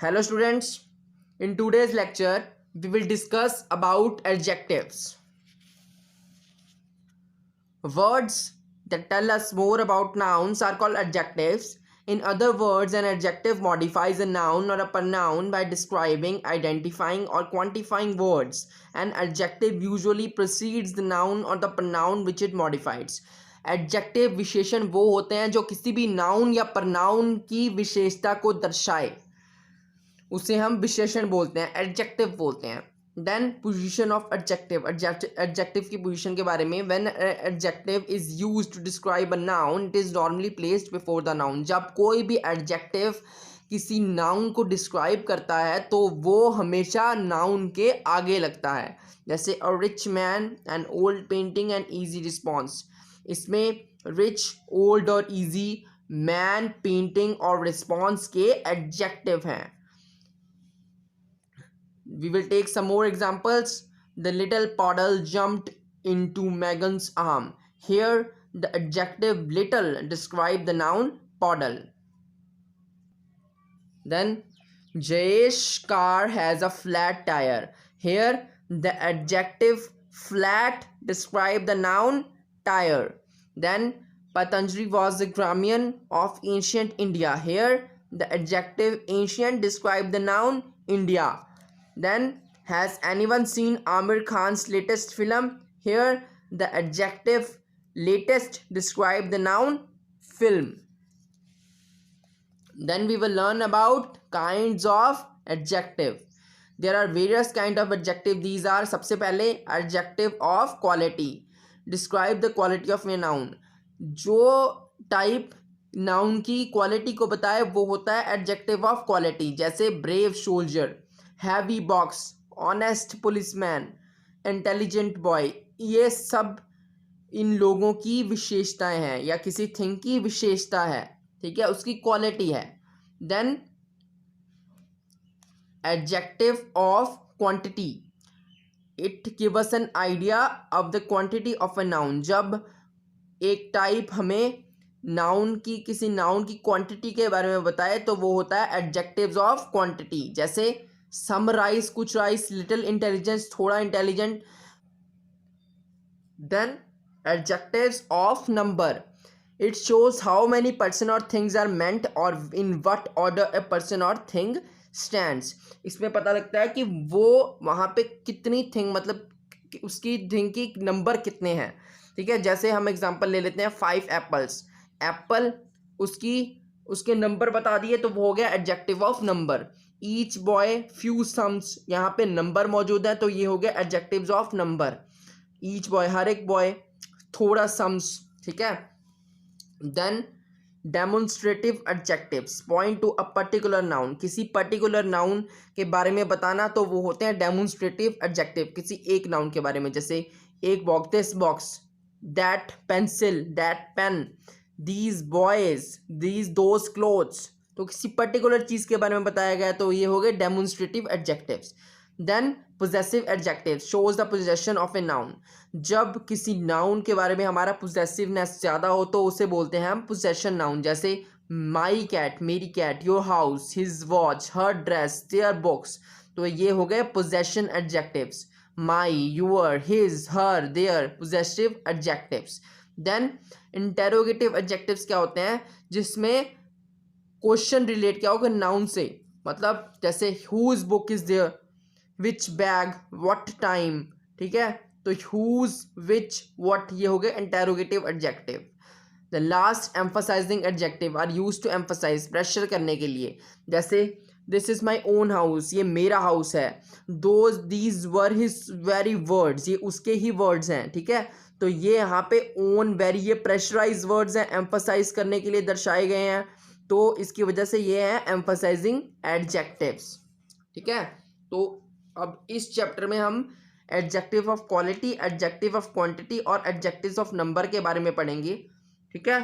Hello students, in today's lecture we will discuss about adjectives. Words that tell us more about nouns are called adjectives. In other words, an adjective modifies a noun or a pronoun by describing, identifying or quantifying words. An adjective usually precedes the noun or the pronoun which it modifies. Adjective विशेषण वो होते हैं जो किसी भी noun या pronoun की विशेषता को दर्शाए, उसे हम विशेषण बोलते हैं, एडजेक्टिव बोलते हैं. Then position of adjective. Adjective की पोजीशन के बारे में, when adjective is used to describe a noun it is normally placed before the noun. जब कोई भी एडजेक्टिव किसी नाउन को डिस्क्राइब करता है तो वो हमेशा नाउन के आगे लगता है. जैसे a rich man, an old painting and easy response. इसमें रिच, ओल्ड और ईजी, मैन, पेंटिंग और रिस्पॉन्स के एडजेक्टिव हैं. We will take some more examples. The little puddle jumped into Megan's arm. Here, the adjective little describe the noun puddle. Then, Jayesh's car has a flat tire. Here, the adjective flat describe the noun tire. Then, Patanjali was the Brahmin of ancient India. Here, the adjective ancient describe the noun India. Then, has anyone seen Amir Khan's latest film? Here, the adjective latest describe the noun film. Then we will learn about kinds of adjective. There are various kind of adjective. These are, सबसे पहले adjective of quality. Describe the quality of a noun. जो type noun की quality को बताए वो होता है adjective of quality. जैसे brave soldier, heavy box, honest policeman, intelligent boy. ये सब इन लोगों की विशेषताएं हैं या किसी थिंग की विशेषता है, ठीक है, उसकी क्वालिटी है. Then adjective of quantity. It give us an idea of the quantity of a noun. जब एक टाइप हमें नाउन की, किसी नाउन की क्वांटिटी के बारे में बताए तो वो होता है एडजेक्टिव्स ऑफ क्वांटिटी. जैसे सम राइस, कुछ राइस, लिटिल इंटेलिजेंस, थोड़ा intelligent. Then adjectives of number. It shows how many person और थिंग्स आर मेंट और in what order a person और थिंग स्टैंड्स. इसमें पता लगता है कि वो वहाँ पे कितनी थिंग, मतलब उसकी थिंग की नंबर कितने हैं, ठीक है. जैसे हम एग्जांपल ले लेते हैं 5 एप्पल्स. एप्पल उसके नंबर बता दिए तो वो हो गया adjective of number. Each boy few sums, यहाँ पे नंबर मौजूद है तो ये हो गया adjectives of number. Each boy, हर एक बॉय, थोड़ा सम्स, ठीक है. Then demonstrative adjectives point to a particular noun. किसी पर्टिकुलर नाउन के बारे में बताना तो वो होते हैं डेमोन्स्ट्रेटिव एडजेक्टिव, किसी एक नाउन के बारे में. जैसे एक box, this box, that pencil, that pain, these boys, those clothes. तो किसी पर्टिकुलर चीज के बारे में बताया गया तो ये हो गए demonstrative adjectives. Then possessive adjectives shows the possession of a noun. जब किसी नाउन के बारे में हमारा पोजेसिवनेस ज्यादा हो तो उसे बोलते हैं हम पोजेशन नाउन. जैसे माई कैट, मेरी cat, your house, his watch, her dress, their books. तो ये हो गए possession adjectives. My, your, his, her, their, possessive adjectives. Then interrogative adjectives क्या होते हैं, जिसमें क्वेश्चन रिलेट किया होगा नाउन से. मतलब जैसे whose book is there, which bag, what time, ठीक है. तो हुज, विच, व्हाट ये हो गए interrogative adjective. The last emphasizing adjective are used to emphasize, pressure करने के लिए. जैसे this is my own house, ये मेरा हाउस है. These were his very words, ये उसके ही वर्ड्स हैं, ठीक है. तो ये यहाँ पे ओन, वेरी, ये प्रेशराइज वर्ड्स हैं, एम्फसाइज करने के लिए दर्शाए गए हैं. तो इसकी वजह से ये है एम्फसाइजिंग एडजेक्टिव्स, ठीक है. तो अब इस चैप्टर में हम adjective of quality, adjective of quantity और एडजेक्टिव्स ऑफ नंबर के बारे में पढ़ेंगे, ठीक है.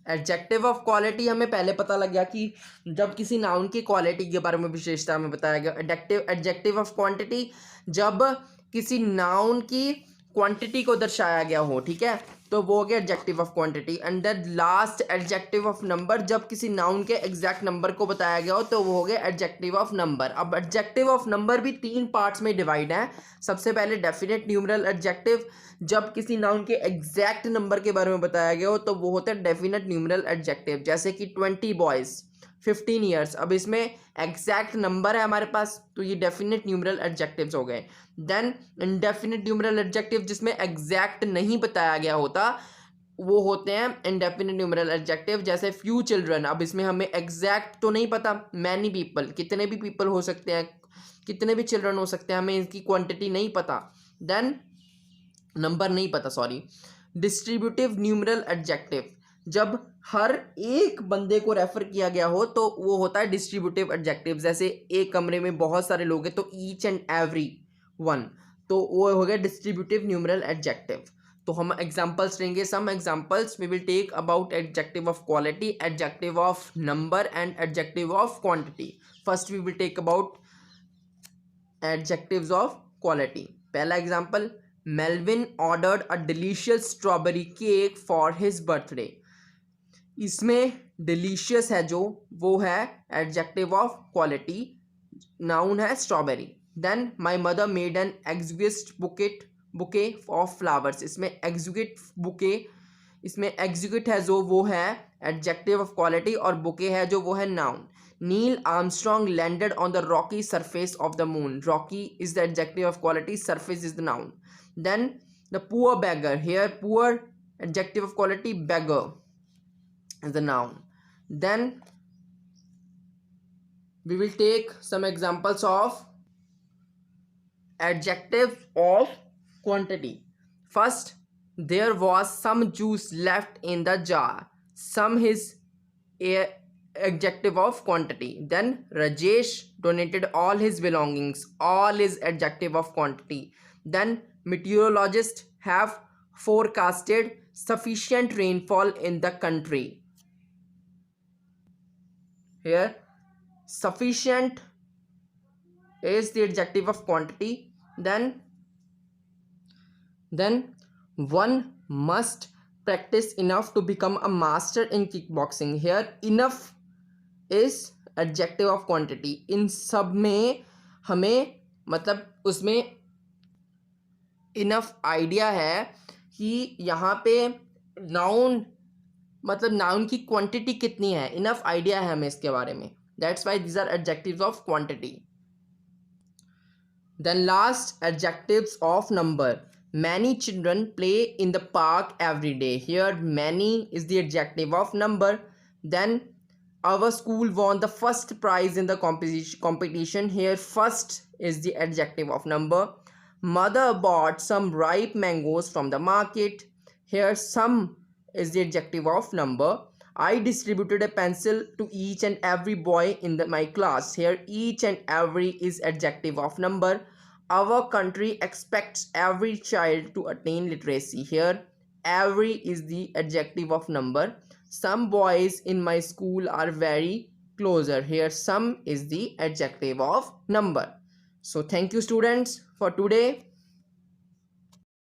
एडजेक्टिव ऑफ क्वालिटी हमें पहले पता लग गया कि जब किसी नाउन की क्वालिटी के बारे में विशेषता हमें बताया गया. एडजेक्टिव ऑफ क्वांटिटी जब किसी नाउन की क्वांटिटी को दर्शाया गया हो, ठीक है. तो वो हो गया adjective of quantity. And the last adjective of number, जब किसी नाउन के एग्जैक्ट नंबर को बताया गया हो तो वो हो गया एडजेक्टिव ऑफ नंबर। अब एडजेक्टिव ऑफ नंबर भी 3 पार्ट्स में डिवाइड है। सबसे पहले डेफिनेट न्यूमरल एडजेक्टिव, जब किसी नाउन के एग्जैक्ट नंबर के बारे में बताया गया हो तो वो होता है डेफिनेट न्यूमरल एडजेक्टिव, जैसे कि 20 बॉयज़ 15 ईयर्स। अब इसमें एग्जैक्ट नंबर है हमारे पास, तो ये डेफिनेट न्यूमरल एडजेक्टिव्स हो गए। देन इंडेफिनिट न्यूमरल एडजेक्टिव, जिसमें एग्जैक्ट नहीं बताया गया होता, वो होते हैं इंडेफिनिट न्यूमरल एडजेक्टिव, जैसे फ्यू चिल्ड्रन। अब इसमें हमें एग्जैक्ट तो नहीं पता, मैनी पीपल, कितने भी पीपल हो सकते हैं, कितने भी चिल्ड्रन हो सकते हैं, हमें इसकी क्वांटिटी नहीं पता, देन नंबर नहीं पता, सॉरी। डिस्ट्रीब्यूटिव न्यूमरल एडजेक्टिव, जब हर एक बंदे को रेफर किया गया हो तो वो होता है डिस्ट्रीब्यूटिव एडजेक्टिव, जैसे एक कमरे में बहुत सारे लोग हैं तो ईच एंड एवरी वन, तो वो हो गया डिस्ट्रीब्यूटिव न्यूमरल एडजेक्टिव। तो हम एग्जांपल्स लेंगे, some examples we will take about adjective of quality, adjective of number and adjective of quantity. First we will take about adjectives of quality. पहला example, Melvin ordered a delicious strawberry cake for his birthday. इसमें delicious है जो, वो है adjective of quality, noun है strawberry. Then my mother made an exquisite bouquet of flowers, इसमें exquisite bouquet, इसमें exquisite है जो, वो है एडजेक्टिव ऑफ क्वालिटी, और बुके है जो, वो है noun. Neil Armstrong landed on the rocky surface of the moon, rocky is the adjective of quality, surface is the noun. Then the poor beggar, here poor adjective of quality, beggar is the noun. Then we will take some examples of adjectives of quantity. First, there was some juice left in the jar, some is a adjective of quantity. Then Rajesh donated all his belongings, all is adjective of quantity. Then meteorologists have forecasted sufficient rainfall in the country. Here sufficient is the adjective of quantity. Then one must practice enough to become a master in kickboxing. Here enough is adjective of quantity. इन सब में हमें मतलब उसमें enough idea है कि यहाँ पे noun मतलब नाउन की क्वांटिटी कितनी है, इनफ आइडिया है हमें इसके बारे में, that's why these are adjectives of quantity. Then last, adjectives of number. Many children play in the park every day, here many is the adjective of number. Then our school won the first prize in the competition, here first is the adjective of number. Mother bought some ripe mangoes from the market, here some is the adjective of number. I distributed a pencil to each and every boy in my class, here each and every is adjective of number. Our country expects every child to attain literacy, here every is the adjective of number. Some boys in my school are very closer, here some is the adjective of number. So thank you students for today.